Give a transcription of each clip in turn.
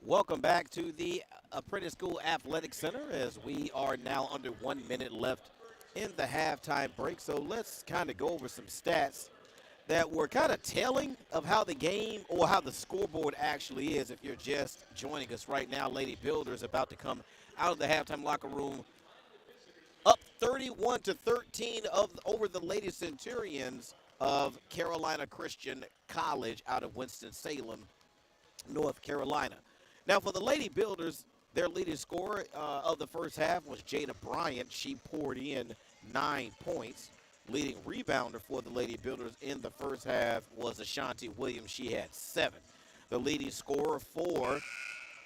Welcome back to the Apprentice School Athletic Center as we are now under 1 minute left in the halftime break. So let's kind of go over some stats that were kind of telling of how the game or how the scoreboard actually is. If you're just joining us right now, Lady Builders about to come out of the halftime locker room up 31-13 over the Lady Centurions of Carolina Christian College out of Winston-Salem, North Carolina. Now, for the Lady Builders, their leading scorer of the first half was Jada Bryant. She poured in 9 points. Leading rebounder for the Lady Builders in the first half was Ashanti Williams. She had 7. The leading scorer for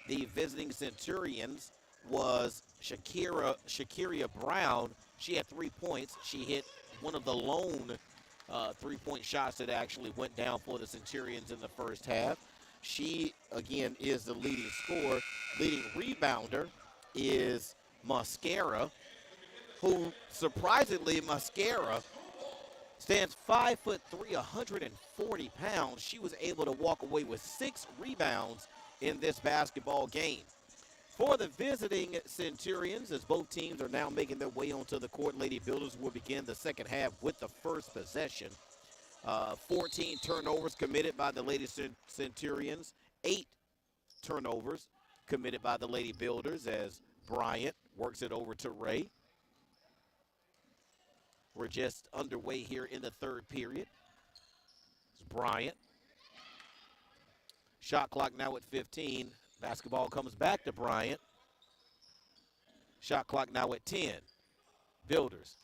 the visiting Centurions was Shakiria Brown. She had 3 points. She hit one of the lone 3-point shots that actually went down for the Centurions in the first half. She, again, is the leading scorer. Leading rebounder is Mascara, who, surprisingly, Mascara stands 5'3", 140 pounds. She was able to walk away with 6 rebounds in this basketball game. For the visiting Centurions, as both teams are now making their way onto the court, Lady Builders will begin the second half with the first possession. 14 turnovers committed by the Lady Centurions, 8 turnovers committed by the Lady Builders as Bryant works it over to Ray. We're just underway here in the third period. It's Bryant. Shot clock now at 15. Basketball comes back to Bryant. Shot clock now at 10. Builders.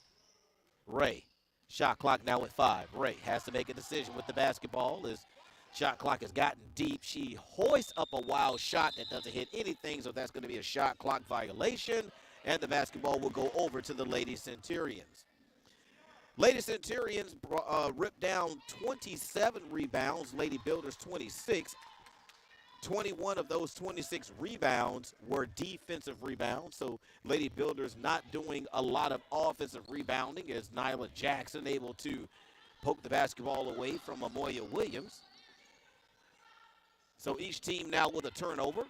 Ray. Shot clock now at 5. Ray has to make a decision with the basketball as shot clock has gotten deep. She hoists up a wild shot that doesn't hit anything, so that's going to be a shot clock violation, and the basketball will go over to the Lady Centurions. Lady Centurions ripped down 27 rebounds, Lady Builders 26. 21 of those 26 rebounds were defensive rebounds, so Lady Builders not doing a lot of offensive rebounding as Nyla Jackson able to poke the basketball away from Amoya Williams. So each team now with a turnover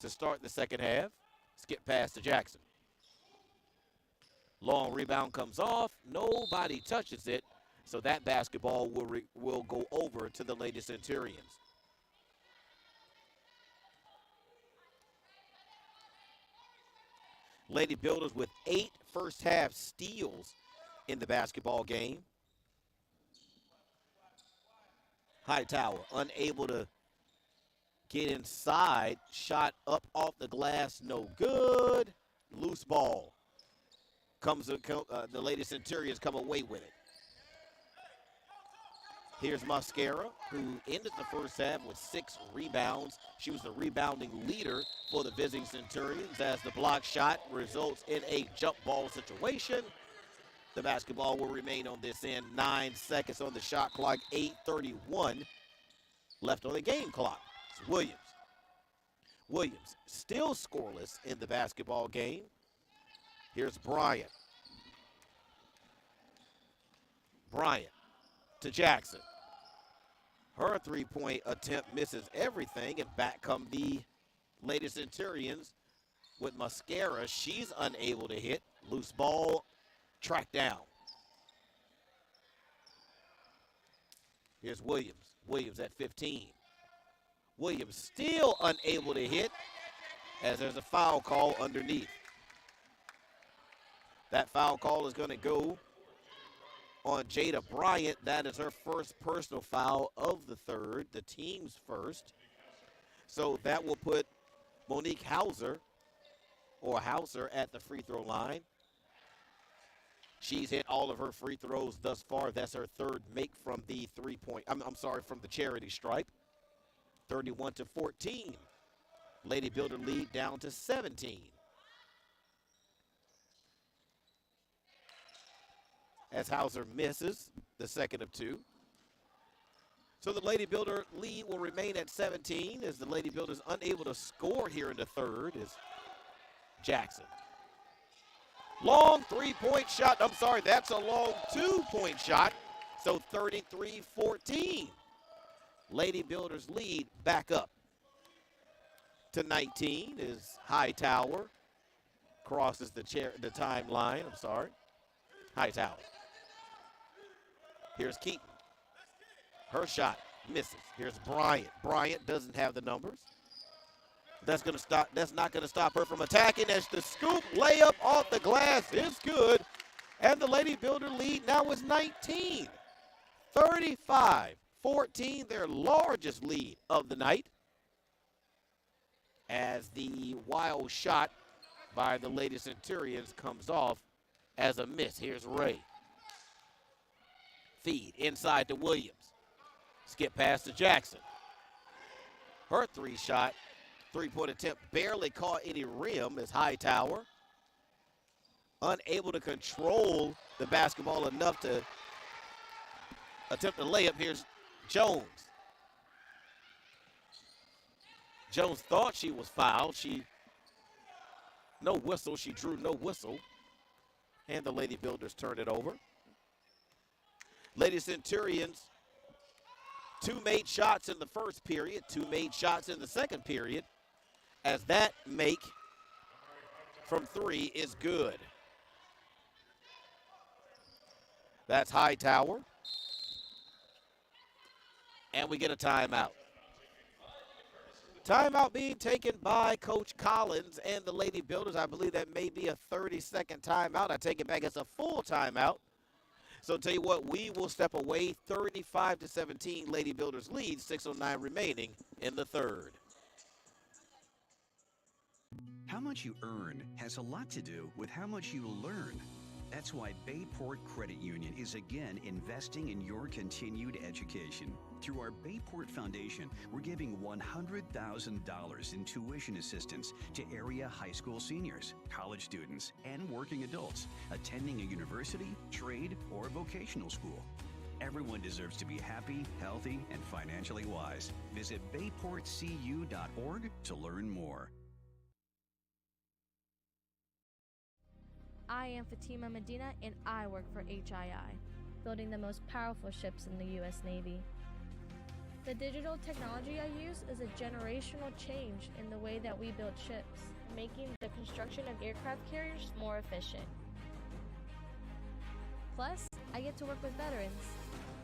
to start the second half. Skip pass to Jackson. Long rebound comes off. Nobody touches it, so that basketball will go over to the Lady Centurions. Lady Builders with 8 first-half steals in the basketball game. Hightower unable to get inside. Shot up off the glass, no good. Loose ball. The Lady Centurions come away with it. Here's Mascara, who ended the first half with 6 rebounds. She was the rebounding leader for the visiting Centurions as the block shot results in a jump ball situation. The basketball will remain on this end. 9 seconds on the shot clock, 8:31 left on the game clock. It's Williams. Williams still scoreless in the basketball game. Here's Bryant. Bryant to Jackson. Her 3-point attempt misses everything, and back come the Lady Centurions with Mascara. She's unable to hit. Loose ball, tracked down. Here's Williams. Williams at 15. Williams still unable to hit as there's a foul call underneath. That foul call is going to go on Jada Bryant. That is her first personal foul of the third, the team's first. So that will put Monique Hauser at the free throw line. She's hit all of her free throws thus far. That's her third make from the from the charity stripe. 31-14. Lady Builder lead down to 17. As Hauser misses the second of 2. So the Lady Builder lead will remain at 17 as the Lady Builder is unable to score here in the third is Jackson. Long 3-point shot. I'm sorry, that's a long 2-point shot. So 33-14. Lady Builders lead back up. to 19 is Hightower. Crosses the timeline. I'm sorry. Hightower. Here's Keaton. Her shot misses. Here's Bryant. Bryant doesn't have the numbers. That's gonna stop. That's not gonna stop her from attacking. As the scoop layup off the glass is good, and the Lady Builder lead now is 19. 35-14, their largest lead of the night. As the wild shot by the Lady Centurions comes off as a miss. Here's Ray. Feed inside to Williams. Skip pass to Jackson. Her three-point attempt barely caught any rim as Hightower, unable to control the basketball enough to attempt a layup. Here's Jones. Jones thought she was fouled. No whistle. She drew no whistle. And the Lady Builders turn it over. Lady Centurions, 2 made shots in the first period, 2 made shots in the second period, as that make from 3 is good. That's Hightower. And we get a timeout. Timeout being taken by Coach Collins and the Lady Builders. I believe that may be a 30-second timeout. I take it back as a full timeout. So I'll tell you what, we will step away. 35-17, Lady Builders lead, 6:09 remaining in the third. How much you earn has a lot to do with how much you learn. That's why Bayport Credit Union is again investing in your continued education. Through our Bayport Foundation, we're giving $100,000 in tuition assistance to area high school seniors, college students, and working adults attending a university, trade, or vocational school. Everyone deserves to be happy, healthy, and financially wise. Visit bayportcu.org to learn more. I am Fatima Medina, and I work for HII, building the most powerful ships in the U.S. Navy. The digital technology I use is a generational change in the way that we build ships, making the construction of aircraft carriers more efficient. Plus, I get to work with veterans.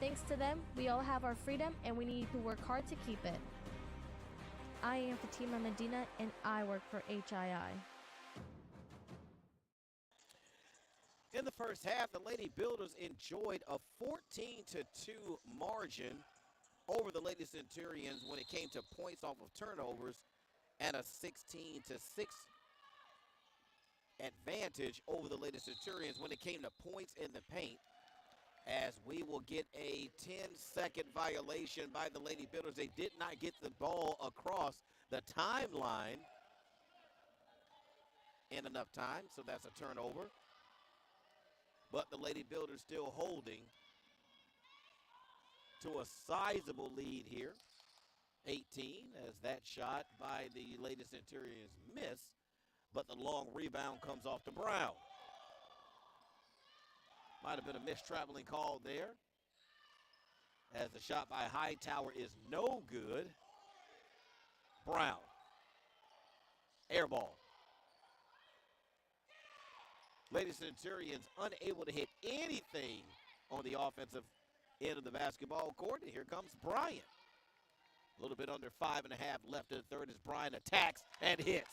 Thanks to them, we all have our freedom, and we need to work hard to keep it. I am Fatima Medina, and I work for HII. In the first half, the Lady Builders enjoyed a 14-2 margin over the Lady Centurions when it came to points off of turnovers, and a 16-6 advantage over the Lady Centurions when it came to points in the paint, as we will get a 10-second violation by the Lady Builders. They did not get the ball across the timeline in enough time, so that's a turnover. But the Lady Builders still holding to a sizable lead here, 18, as that shot by the Lady Centurions missed, but the long rebound comes off to Brown. Might have been a mistraveling call there, as the shot by Hightower is no good. Brown, air ball. Lady Centurions unable to hit anything on the offensive end of the basketball court. And here comes Bryant. A little bit under 5.5 left in the third as Bryant attacks and hits.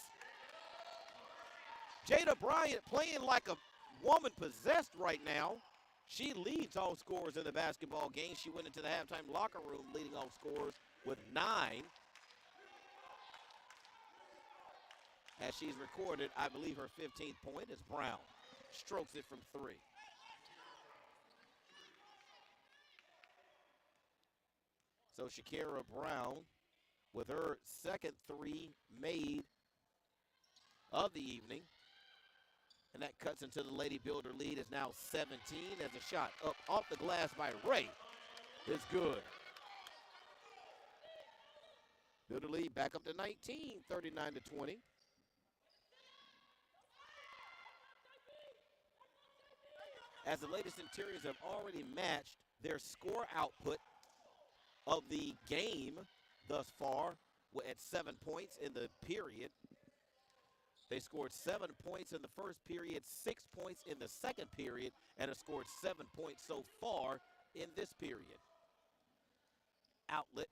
Jada Bryant playing like a woman possessed right now. She leads all scorers in the basketball game. She went into the halftime locker room leading all scorers with 9. As she's recorded, I believe her 15th point is Brown. Strokes it from 3. So Shakira Brown with her second 3 made of the evening. And that cuts into the Lady Builder lead. Is now 17 as a shot up off the glass by Ray is good. Builder lead back up to 19, 39-20. As the Lady Centurions have already matched their score output of the game thus far at 7 points in the period. They scored 7 points in the first period, 6 points in the second period, and have scored 7 points so far in this period. Outlet.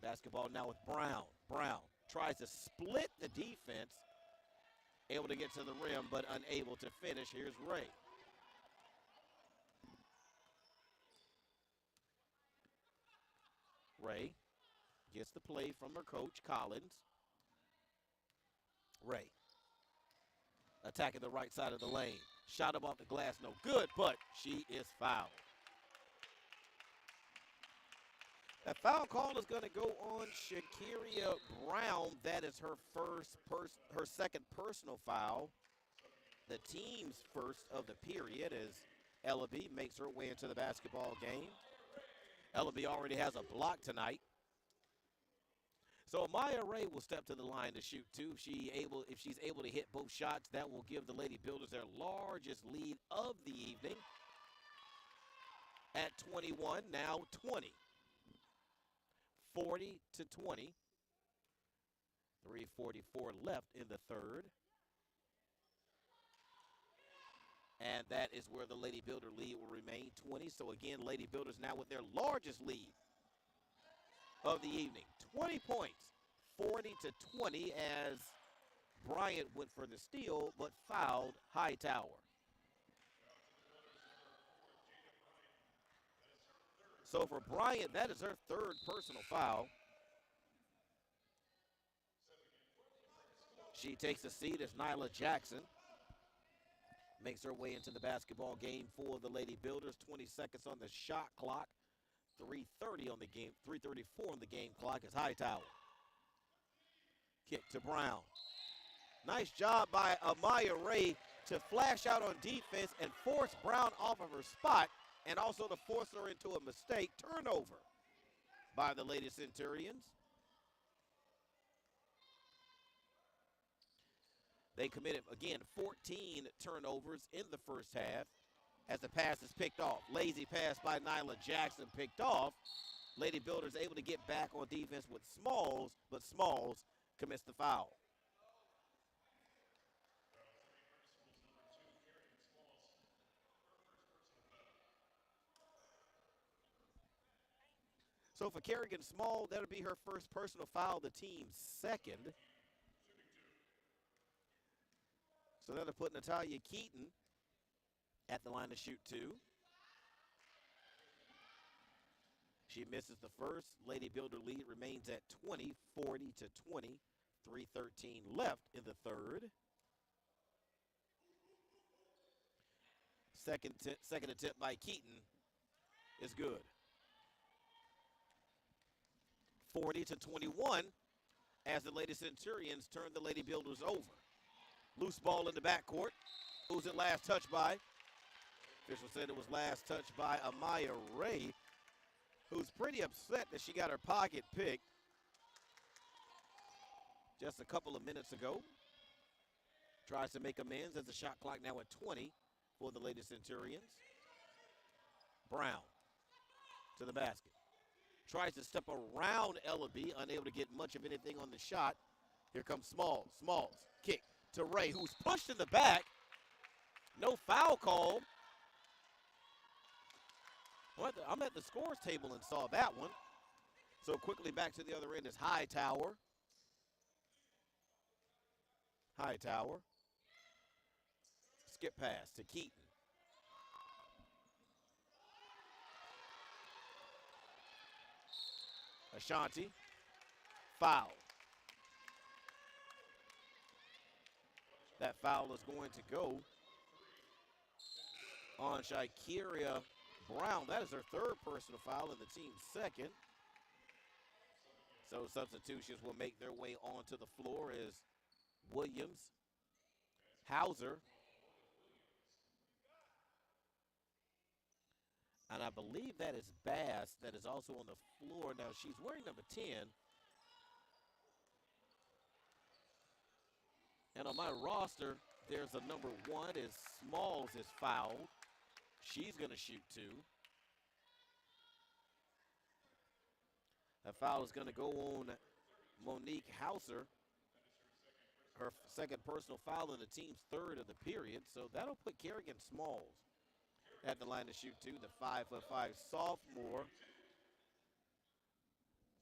Basketball now with Brown. Brown tries to split the defense, able to get to the rim, but unable to finish. Here's Ray. Ray gets the play from her coach, Collins. Ray attacking the right side of the lane. Shot him off the glass, no good, but she is fouled. That foul call is going to go on Shakiria Brown. That is her second personal foul. The team's first of the period as Ellaby makes her way into the basketball game. Ellaby already has a block tonight. So Maya Ray will step to the line to shoot two. If she's able to hit both shots, that will give the Lady Builders their largest lead of the evening at 21, now 20. 40-20. 3:44 left in the third. And that is where the Lady Builder lead will remain, 20. So again, Lady Builders now with their largest lead of the evening. 20 points, 40-20 as Bryant went for the steal but fouled Hightower. So for Bryant, that is her third personal foul. She takes a seat as Nyla Jackson makes her way into the basketball game for the Lady Builders. 20 seconds on the shot clock. 3:30 on the game, 3:34 on the game clock is Hightower. Kick to Brown. Nice job by Amaya Ray to flash out on defense and force Brown off of her spot, and also to force her into a mistake. Turnover by the Lady Centurions. They committed, again, 14 turnovers in the first half as the pass is picked off. Lazy pass by Nyla Jackson picked off. Lady Builders able to get back on defense with Smalls, but Smalls commits the foul. So for Kerrigan Small, that'll be her first personal foul, the team's second. So that'll put Natalia Keaton at the line to shoot two. She misses the first. Lady Builder lead remains at 20, 40-20. 3:13 left in the third. Second attempt by Keaton is good. 40-21 as the Lady Centurions turn the Lady Builders over. Loose ball in the backcourt. Who's it last touched by? Official said it was last touched by Amaya Ray, who's pretty upset that she got her pocket picked just a couple of minutes ago. Tries to make amends as the shot clock now at 20 for the Lady Centurions. Brown to the basket. Tries to step around Ellaby, unable to get much of anything on the shot. Here comes Smalls. Smalls, kick to Ray, who's pushed in the back. No foul call. I'm at the scores table and saw that one. So quickly back to the other end is Hightower. Hightower. Skip pass to Keaton. Ashanti. Foul. That foul is going to go on Shakiria Brown. That is her third personal foul and the team's second. So substitutions will make their way onto the floor as Williams, Hauser, and I believe that is Bass that is also on the floor. Now she's wearing number 10. And on my roster, there's a number 1 as Smalls is fouled. She's going to shoot two. A foul is going to go on Monique Hauser, her second personal foul and the team's third of the period. So that'll put Kerrigan Smalls at the line to shoot two, the 5'5" sophomore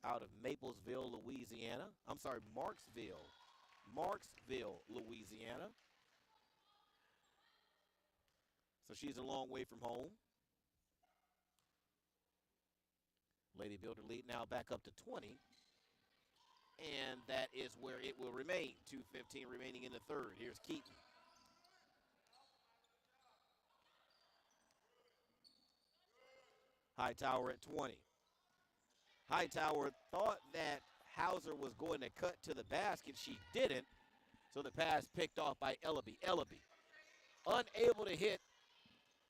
out of Maplesville, Louisiana. I'm sorry, Marksville, Louisiana. So she's a long way from home. Lady Builder lead now back up to 20. And that is where it will remain. 2:15 remaining in the third. Here's Keaton. Hightower at 20. Hightower thought that Hauser was going to cut to the basket. She didn't. So the pass picked off by Ellaby. Ellaby unable to hit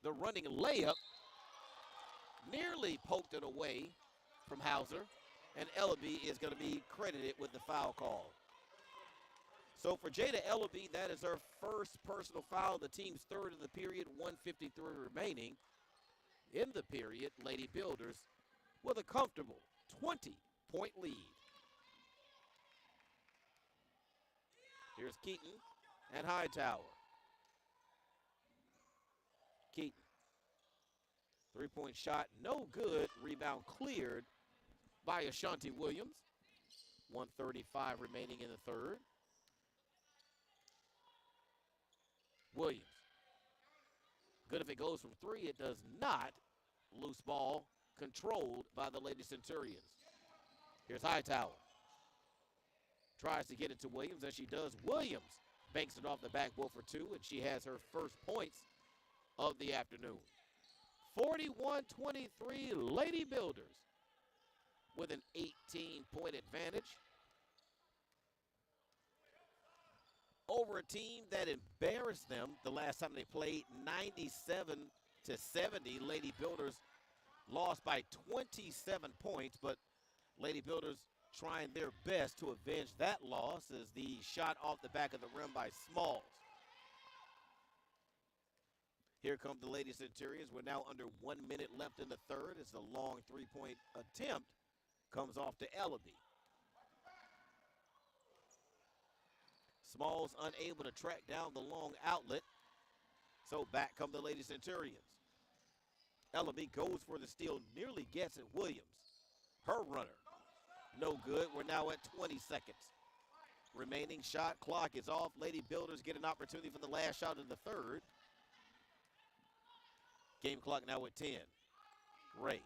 the running layup. Nearly poked it away from Hauser. And Ellaby is going to be credited with the foul call. So for Jada Ellaby, that is her first personal foul, the team's third of the period, 1:53 remaining. In the period, Lady Builders with a comfortable 20-point lead. Here's Keaton and Hightower. Keaton. Three-point shot, no good. Rebound cleared by Ashanti Williams. 1:35 remaining in the third. Williams. Good if it goes from three. It does not. Loose ball controlled by the Lady Centurions. Here's Hightower. Tries to get it to Williams, as she does. Williams banks it off the backboard for two, and she has her first points of the afternoon. 41-23 Lady Builders with an 18-point advantage over a team that embarrassed them the last time they played, 97-70. Lady Builders lost by 27 points, but Lady Builders trying their best to avenge that loss as the shot off the back of the rim by Smalls. Here come the Lady Centurions. We're now under 1 minute left in the third as the long three-point attempt comes off to Ellaby. Smalls unable to track down the long outlet. So back come the Lady Centurions. Ellaby goes for the steal, nearly gets it. Williams, her runner, no good. We're now at 20 seconds. Remaining shot clock is off. Lady Builders get an opportunity for the last shot in the third. Game clock now at 10. Ray.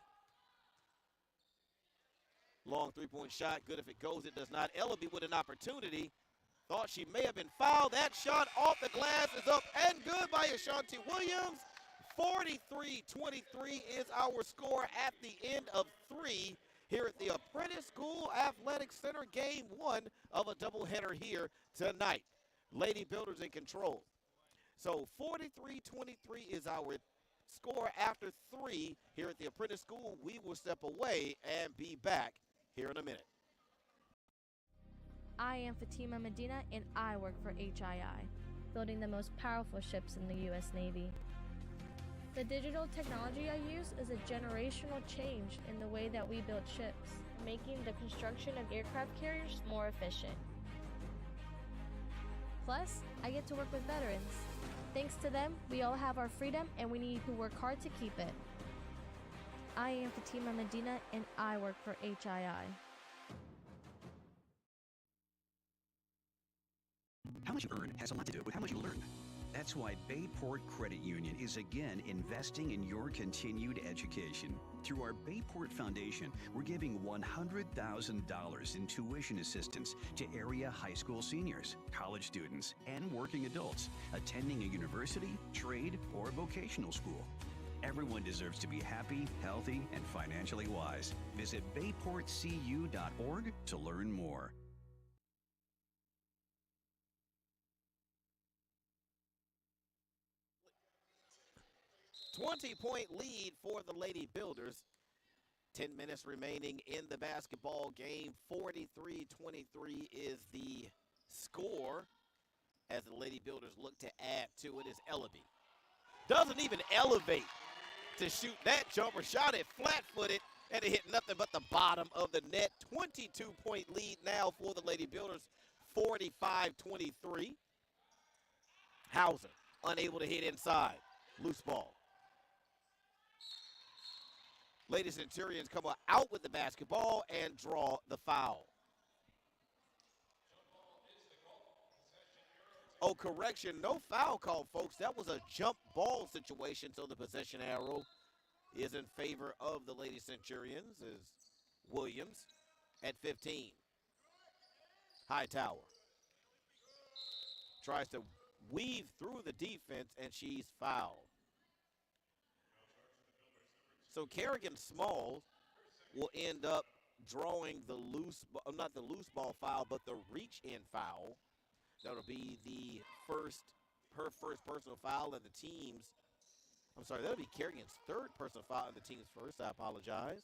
Long three-point shot, good if it goes, it does not. Ellaby with an opportunity. Thought she may have been fouled. That shot off the glass is up and good by Ashanti Williams. 43-23 is our score at the end of three here at the Apprentice School Athletic Center, game one of a doubleheader here tonight. Lady Builders in control. So 43-23 is our score after three here at the Apprentice School. We will step away and be back here in a minute. I am Fatima Medina, and I work for HII, building the most powerful ships in the U.S. Navy. The digital technology I use is a generational change in the way that we build ships, making the construction of aircraft carriers more efficient. Plus, I get to work with veterans. Thanks to them, we all have our freedom, and we need to work hard to keep it. I am Fatima Medina, and I work for HII. How much you earn has a lot to do with how much you learn. That's why Bayport Credit Union is again investing in your continued education. Through our Bayport Foundation, we're giving $100,000 in tuition assistance to area high school seniors, college students, and working adults attending a university, trade, or vocational school. Everyone deserves to be happy, healthy, and financially wise. Visit bayportcu.org to learn more. 20-point lead for the Lady Builders. 10 minutes remaining in the basketball game. 43-23 is the score as the Lady Builders look to add to it. Is Ellaby. Doesn't even elevate to shoot that jumper. Shot it flat-footed And it hit nothing but the bottom of the net. 22-point lead now for the Lady Builders, 45-23. Hauser unable to hit inside. Loose ball. Lady Centurions come out with the basketball and draw the foul. Oh, correction, no foul call, folks. That was a jump ball situation, so the possession arrow is in favor of the Lady Centurions as Williams at 15. Hightower tries to weave through the defense, and she's fouled. So Kerrigan Smalls will end up drawing the not the loose ball foul, but the reach-in foul. That'll be her first personal foul and the team's. I'm sorry, that'll be Kerrigan's third personal foul and the team's first. I apologize.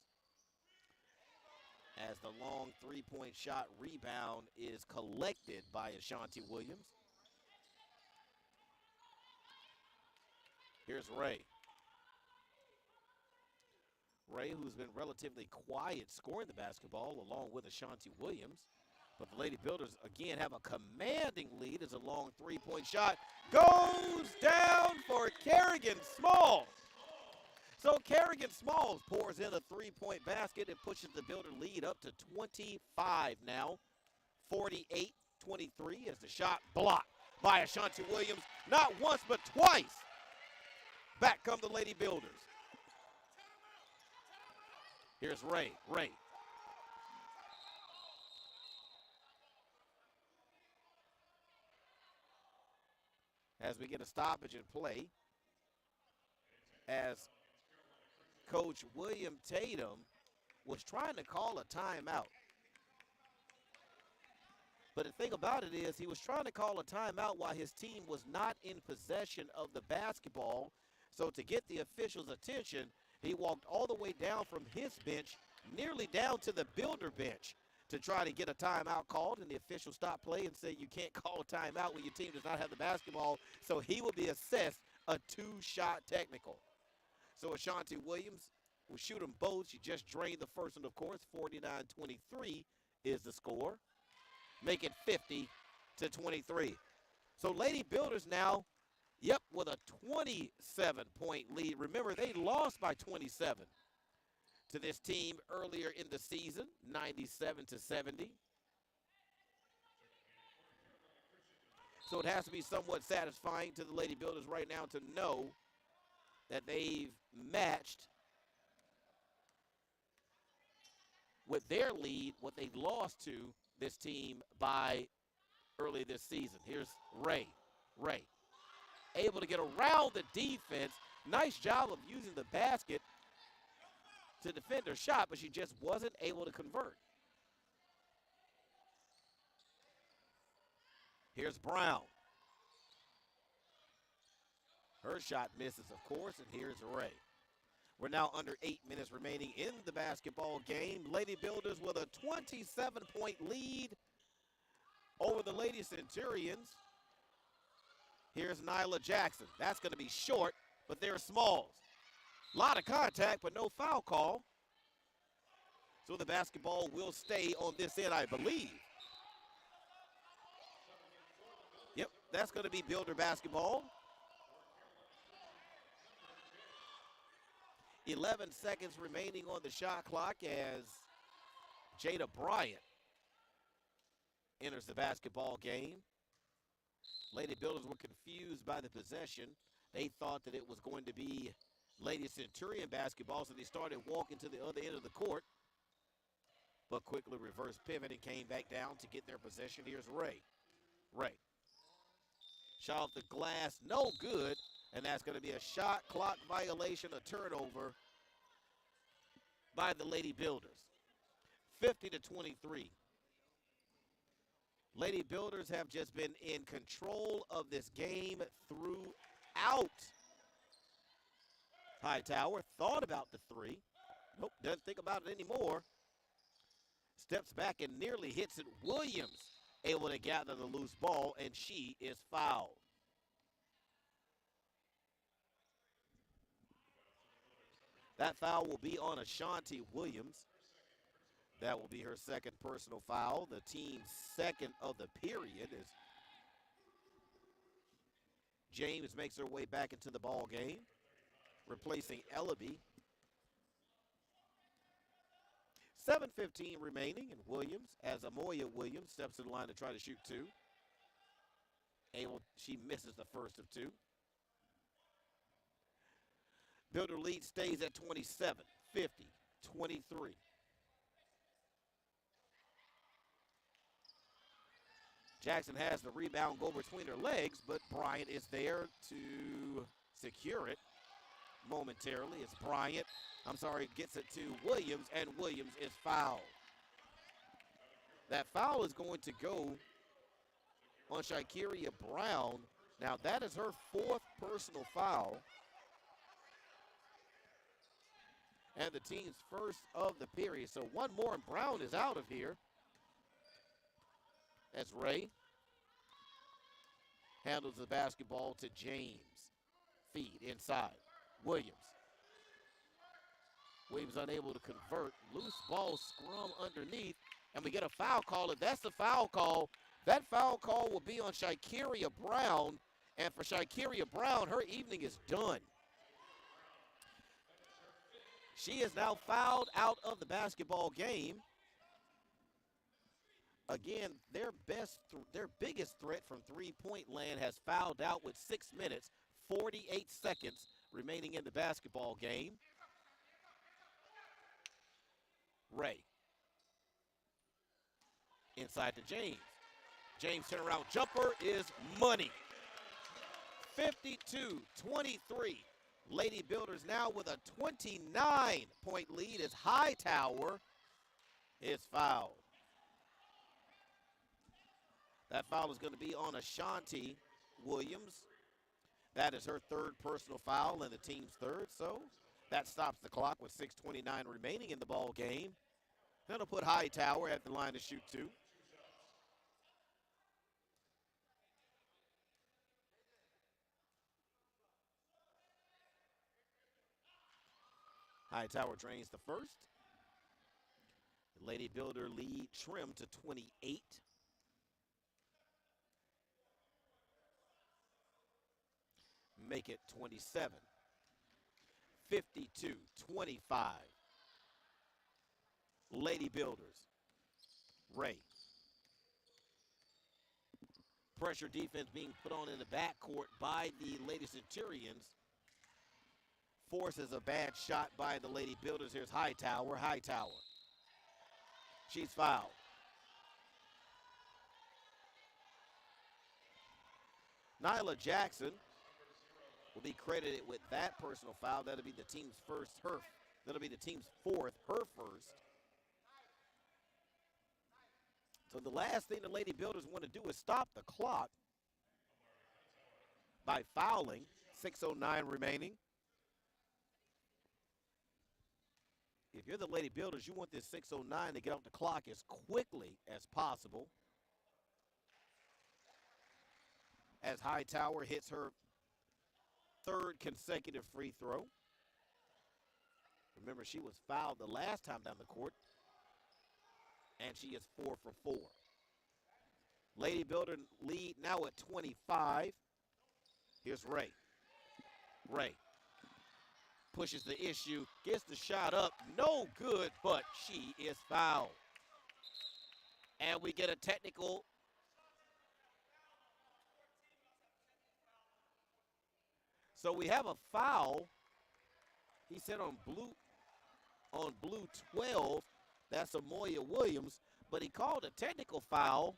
As the long three-point shot rebound is collected by Ashanti Williams. Here's Ray. Ray, who's been relatively quiet scoring the basketball along with Ashanti Williams. But the Lady Builders, again, have a commanding lead as a long three-point shot goes down for Kerrigan Smalls. So Kerrigan Smalls pours in a three-point basket and pushes the Builder lead up to 25 now. 48-23 as the shot blocked by Ashanti Williams. Not once, but twice. Back come the Lady Builders. Here's Ray. Ray. As we get a stoppage in play, as Coach William Tatum was trying to call a timeout. But the thing about it is he was trying to call a timeout while his team was not in possession of the basketball. So to get the officials' attention, he walked all the way down from his bench, nearly down to the Builder bench, to try to get a timeout called, and the official stopped play and said you can't call a timeout when your team does not have the basketball, so he will be assessed a two-shot technical. So Ashanti Williams will shoot them both. She just drained the first one, of course. 49-23 is the score. Make it 50-23. So Lady Builders now, with a 27-point lead. Remember, they lost by 27 to this team earlier in the season, 97-70. So it has to be somewhat satisfying to the Lady Builders right now to know that they've matched with their lead what they lost to this team by early this season. Here's Ray. Ray, able to get around the defense. Nice job of using the basket to defend her shot, but she just wasn't able to convert. Here's Brown. Her shot misses, of course, and here's Ray. We're now under 8 minutes remaining in the basketball game. Lady Builders with a 27-point lead over the Lady Centurions. Here's Nyla Jackson. That's going to be short, but they're Smalls. A lot of contact, but no foul call. So the basketball will stay on this end, I believe. Yep, that's going to be Builder basketball. 11 seconds remaining on the shot clock as Jada Bryant enters the basketball game. Lady Builders were confused by the possession. They thought that it was going to be Lady Centurion basketball, so they started walking to the other end of the court, but quickly reversed pivot and came back down to get their possession. Here's Ray. Ray. Shot off the glass, no good, and that's going to be a shot clock violation, a turnover by the Lady Builders. 50-23. Lady Builders have just been in control of this game throughout. Hightower thought about the three. Nope, doesn't think about it anymore. Steps back and nearly hits it. Williams able to gather the loose ball, and she is fouled. That foul will be on Ashanti Williams. That will be her second personal foul. The team's second of the period as James makes her way back into the ball game, replacing Ellaby. 7:15 remaining, and Williams, as Amoya Williams steps to the line to try to shoot two. She misses the first of two. Builder lead stays at 27, 50, 23. Jackson has the rebound go between her legs, but Bryant is there to secure it momentarily. It's Bryant, gets it to Williams, and Williams is fouled. That foul is going to go on Sha'Keria Brown. Now, that is her fourth personal foul, and the team's first of the period. So one more, and Brown is out of here. As Ray handles the basketball to James. Feed inside. Williams. Williams unable to convert. Loose ball scrum underneath, and we get a foul call. If that's the foul call, that foul call will be on Sha'Keria Brown, and for Sha'Keria Brown, her evening is done. She is now fouled out of the basketball game. Again, their biggest threat from three-point land has fouled out with 6 minutes, 48 seconds remaining in the basketball game. Ray. Inside to James. James turnaround jumper is money. 52-23. Lady Builders now with a 29-point lead as Hightower is fouled. That foul is going to be on Ashanti Williams. That is her third personal foul and the team's third, so that stops the clock with 6:29 remaining in the ball game. That'll put Hightower at the line to shoot two. Hightower drains the first. The Lady Builder lead trimmed to 28. Make it 27. 52-25. Lady Builders. Ray. Pressure defense being put on in the backcourt by the Lady Centurions. Forces a bad shot by the Lady Builders. Here's Hightower. Hightower. She's fouled. Nyla Jackson will be credited with that personal foul. That'll be the team's that'll be the team's fourth, her first. So the last thing the Lady Builders want to do is stop the clock by fouling. 6:09 remaining. If you're the Lady Builders, you want this 6:09 to get off the clock as quickly as possible. As Hightower hits her third consecutive free throw. Remember, she was fouled the last time down the court, and she is 4 for 4. Lady Builder lead now at 25. Here's Ray. Ray pushes the issue, gets the shot up, no good, but she is fouled. And we get a technical. So we have a foul. He said on blue 12, that's Amoya Williams, but he called a technical foul.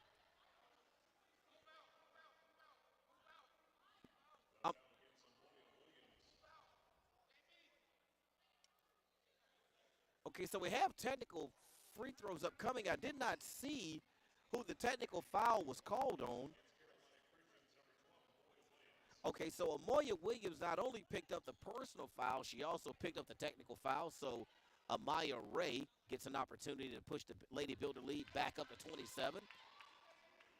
Okay, so we have technical free throws upcoming. I did not see who the technical foul was called on. Okay, so Amoya Williams not only picked up the personal foul, she also picked up the technical foul. So Amaya Ray gets an opportunity to push the Lady Builder lead back up to 27.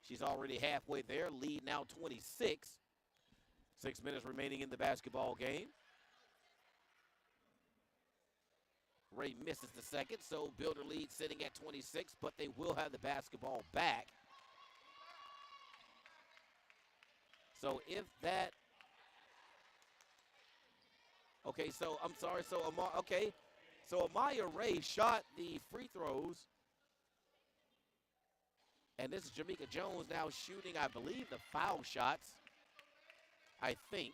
She's already halfway there. Lead now 26. 6 minutes remaining in the basketball game. Ray misses the second, so Builder lead sitting at 26, but they will have the basketball back. So if that, okay, so I'm sorry, so Amaya Ray shot the free throws. And this is Jamaica Jones now shooting, I believe, the foul shots, I think.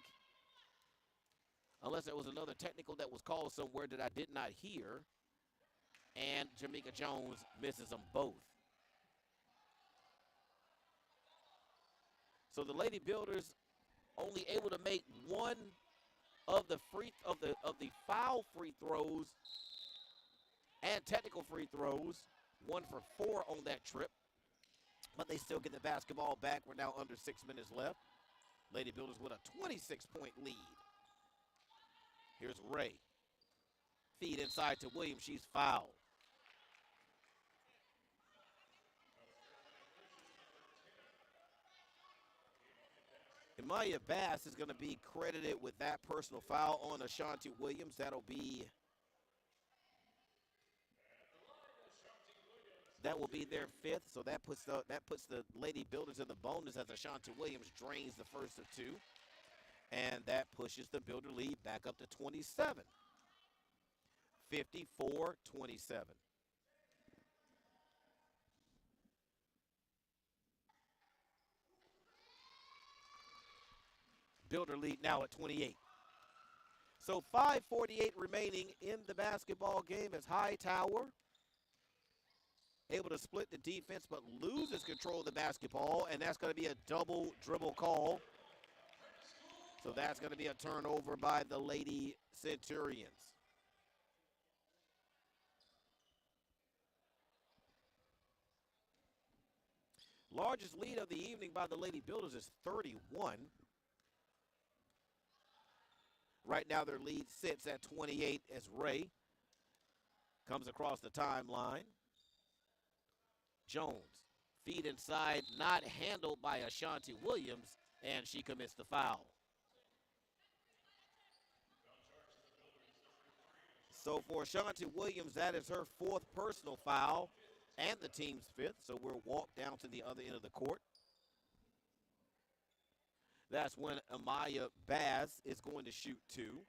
Unless there was another technical that was called somewhere that I did not hear. And Jamaica Jones misses them both. So the Lady Builders only able to make one of the foul free throws and technical free throws, 1 for 4 on that trip. But they still get the basketball back. We're now under 6 minutes left. Lady Builders with a 26-point lead. Here's Ray. Feed inside to Williams. She's fouled. And Maya Bass is going to be credited with that personal foul on Ashanti Williams. That will be their 5th, so that puts the Lady Builders in the bonus as Ashanti Williams drains the first of 2. And that pushes the Builder lead back up to 27. 54-27. Builder lead now at 28. So 5:48 remaining in the basketball game as Hightower able to split the defense but loses control of the basketball, and that's going to be a double dribble call. So that's going to be a turnover by the Lady Centurions. Largest lead of the evening by the Lady Builders is 31. Right now their lead sits at 28 as Ray comes across the timeline. Jones, feed inside, not handled by Ashanti Williams, and she commits the foul. So for Ashanti Williams, that is her 4th personal foul and the team's 5th. So we'll walk down to the other end of the court. That's when Amaya Bass is going to shoot 2.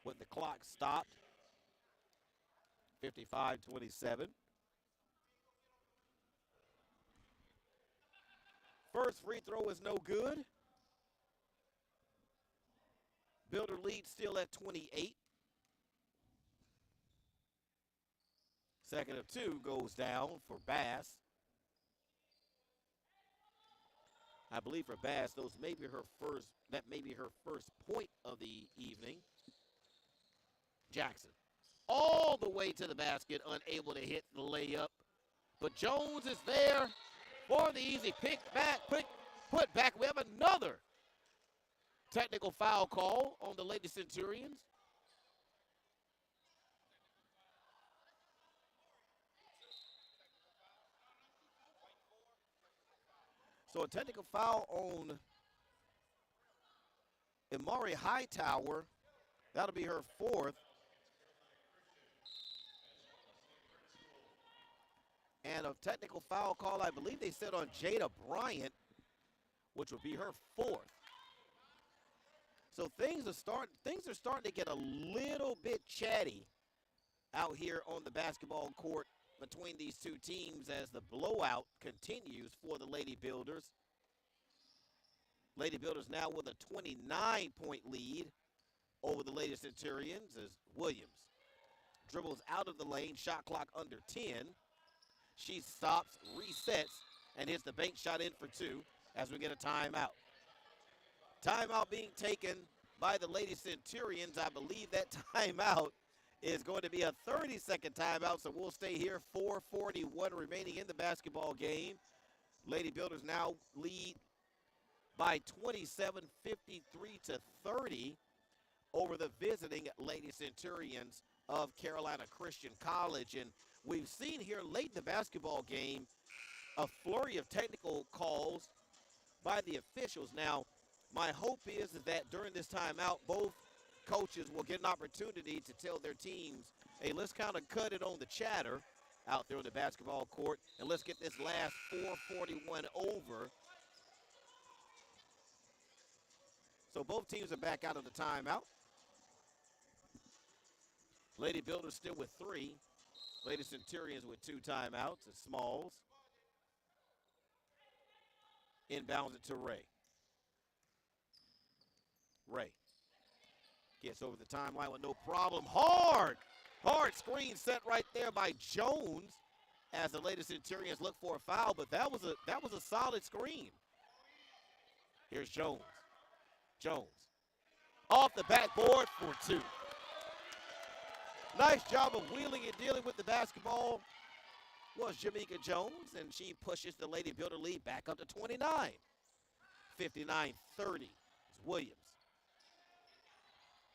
With the clock stopped. 55-27. First free throw is no good. Builder lead still at 28. Second of 2 goes down for Bass. I believe for Bass, that may be her first point of the evening. Jackson, all the way to the basket, unable to hit the layup. But Jones is there for the easy put back. We have another technical foul call on the Lady Centurions. So a technical foul on Imari Hightower. That'll be her 4th. And a technical foul call, I believe they said on Jada Bryant, which would be her 4th. So things are starting to get a little bit chatty out here on the basketball court between these two teams as the blowout continues for the Lady Builders. Lady Builders now with a 29-point lead over the Lady Centurions as Williams dribbles out of the lane, shot clock under 10. She stops, resets, and hits the bank shot in for 2 as we get a timeout. Timeout being taken by the Lady Centurions. I believe that timeout is going to be a 30-second timeout, so we'll stay here. 4:41 remaining in the basketball game. Lady Builders now lead by 27, 53-30 over the visiting Lady Centurions of Carolina Christian College. And we've seen here late in the basketball game a flurry of technical calls by the officials. Now, my hope is that during this timeout, both coaches will get an opportunity to tell their teams Hey, let's kind of cut it on the chatter out there on the basketball court, and let's get this last 4:41 over. So both teams are back out of the timeout. Lady Builders still with 3. Lady Centurions with 2 timeouts. It's Smalls. Inbounds it to Ray. Ray gets over the timeline with no problem. Hard screen set right there by Jones as the Lady Centurions look for a foul, but that was a solid screen. Here's Jones. Jones off the backboard for 2. Nice job of wheeling and dealing with the basketball was Jamaica Jones, and she pushes the Lady Builder lead back up to 29. 59-30 is Williams.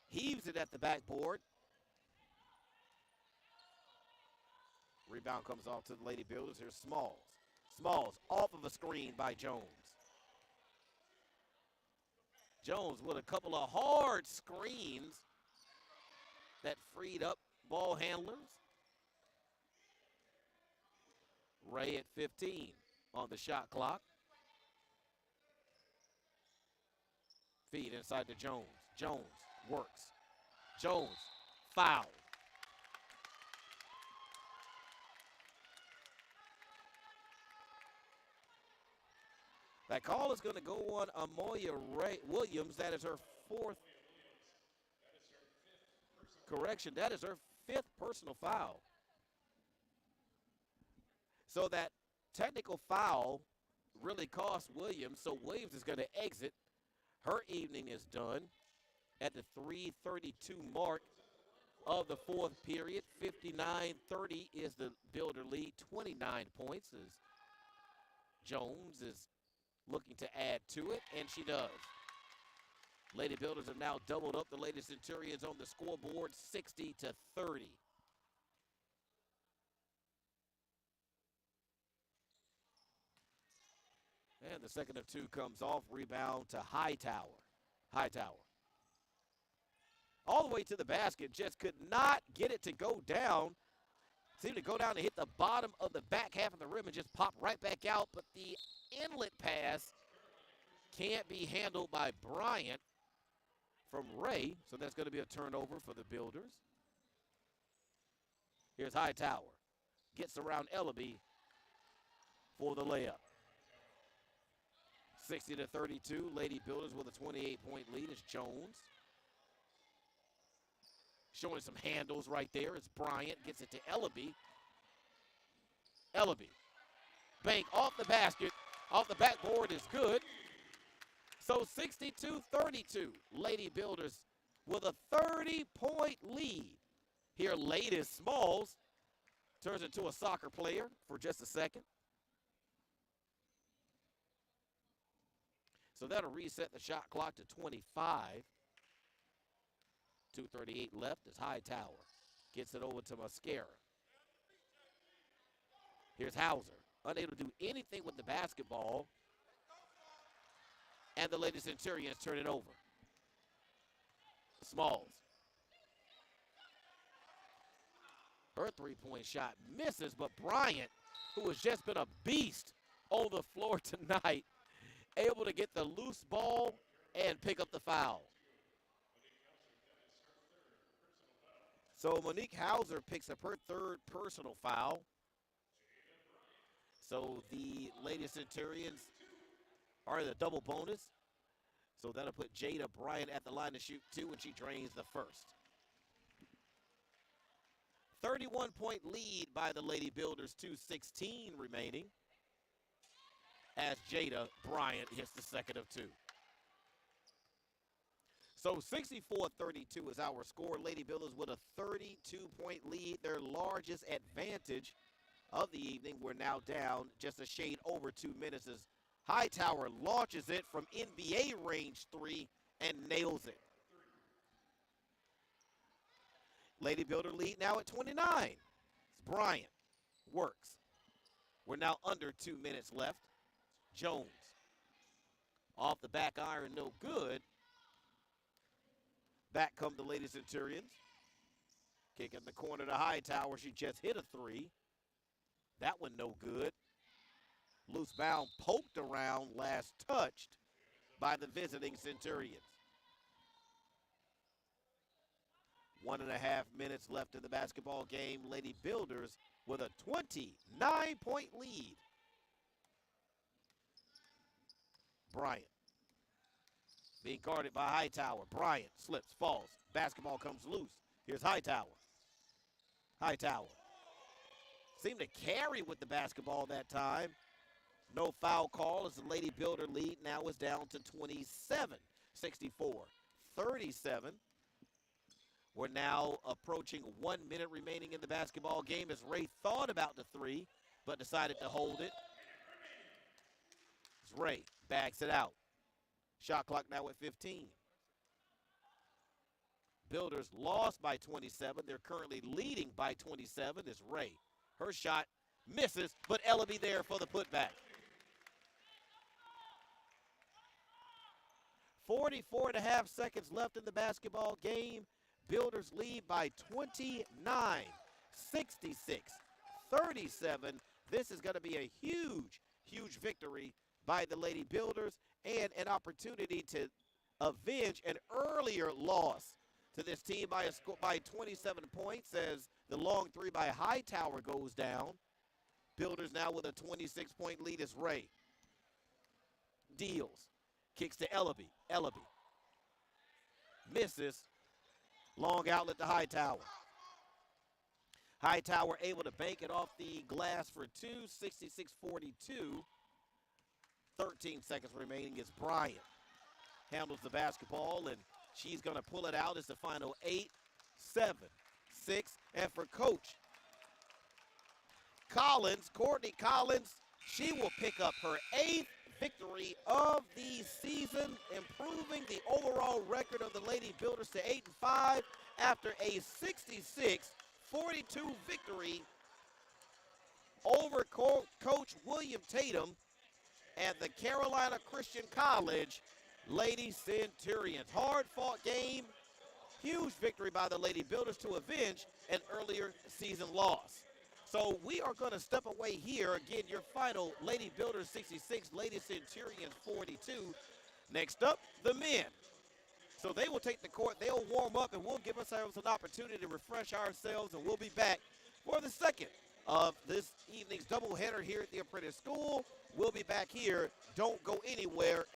Heaves it at the backboard. Rebound comes off to the Lady Builders. Here's Smalls. Smalls off of a screen by Jones. Jones with a couple of hard screens that freed up ball handlers. Ray at 15 on the shot clock. Feed inside to Jones. Jones works. Jones foul. That call is going to go on Amoya Williams. That is her 4th. Correction, that is her 5th personal foul. So that technical foul really cost Williams. So Williams is going to exit. Her evening is done at the 3:32 mark of the 4th period. 59-30 is the Builder lead. 29 points as Jones is looking to add to it, and she does. Lady Builders have now doubled up the Lady Centurions on the scoreboard, 60-30. And the second of 2 comes off. Rebound to Hightower. Hightower. All the way to the basket. Just could not get it to go down. Seemed to go down and hit the bottom of the back half of the rim and just pop right back out. But the inlet pass can't be handled by Bryant from Ray. So that's going to be a turnover for the Builders. Here's Hightower. Gets around Ellaby for the layup. 60-32. Lady Builders with a 28-point lead is Jones. Showing some handles right there. It's Bryant. Gets it to Ellaby. Ellaby. Bank off the basket. Off the backboard is good. So 62-32. Lady Builders with a 30-point lead. Here late is Smalls. Turns into a soccer player for just a second. So that'll reset the shot clock to 25. 2:38 left as Hightower gets it over to Mascara. Here's Hauser, unable to do anything with the basketball. And the Lady Centurions turn it over. Smalls. Her three-point shot misses, but Bryant, who has just been a beast on the floor tonight, able to get the loose ball and pick up the foul. So Monique Hauser picks up her 3rd personal foul. So the Lady Centurions are in the double bonus. So that'll put Jada Bryant at the line to shoot 2, and she drains the first. 31-point lead by the Lady Builders, 2:16 remaining, as Jada Bryant hits the second of 2. So 64-32 is our score. Lady Builders with a 32-point lead, their largest advantage of the evening. We're now down just a shade over 2 minutes as Hightower launches it from NBA range 3 and nails it. Lady Builder lead now at 29. It's Bryant. Works. We're now under 2 minutes left. Jones. Off the back iron, no good. Back come the Lady Centurions. Kick in the corner to Hightower. She just hit a three. That one no good. Loose bound, poked around, last touched by the visiting Centurions. 1.5 minutes left in the basketball game. Lady Builders with a 29-point lead. Bryant being guarded by Hightower. Bryant slips, falls. Basketball comes loose. Here's Hightower. Hightower seemed to carry with the basketball that time. No foul call as the Lady Builder lead now is down to 27, 64-37. We're now approaching 1 minute remaining in the basketball game as Ray thought about the three, but decided to hold it. As Ray backs it out. Shot clock now at 15. Builders lost by 27. They're currently leading by 27 as Ray. Her shot misses, but Ellaby there for the putback. 44.5 seconds left in the basketball game. Builders lead by 29, 66-37. This is going to be a huge, huge victory by the Lady Builders and an opportunity to avenge an earlier loss to this team by 27 points as the long three by Hightower goes down. Builders now with a 26-point lead as Ray deals. Kicks to Ellaby. Ellaby misses. Long outlet to Hightower. Hightower able to bank it off the glass for two, 66-42. 13 seconds remaining as Bryant handles the basketball, and she's going to pull it out as the final 8, 7, 6, and for Coach Collins, Courtney Collins, she will pick up her 8th victory of the season, improving the overall record of the Lady Builders to 8-5 after a 66-42 victory over Coach William Tatum and the Carolina Christian College Lady Centurions. Hard-fought game, huge victory by the Lady Builders to avenge an earlier season loss. So we are going to step away here. Again, your final Lady Builders 66, Lady Centurions 42. Next up, the men. So they will take the court, they'll warm up, and we'll give ourselves an opportunity to refresh ourselves, and we'll be back for the second of this evening's doubleheader here at the Apprentice School. We'll be back here. Don't go anywhere.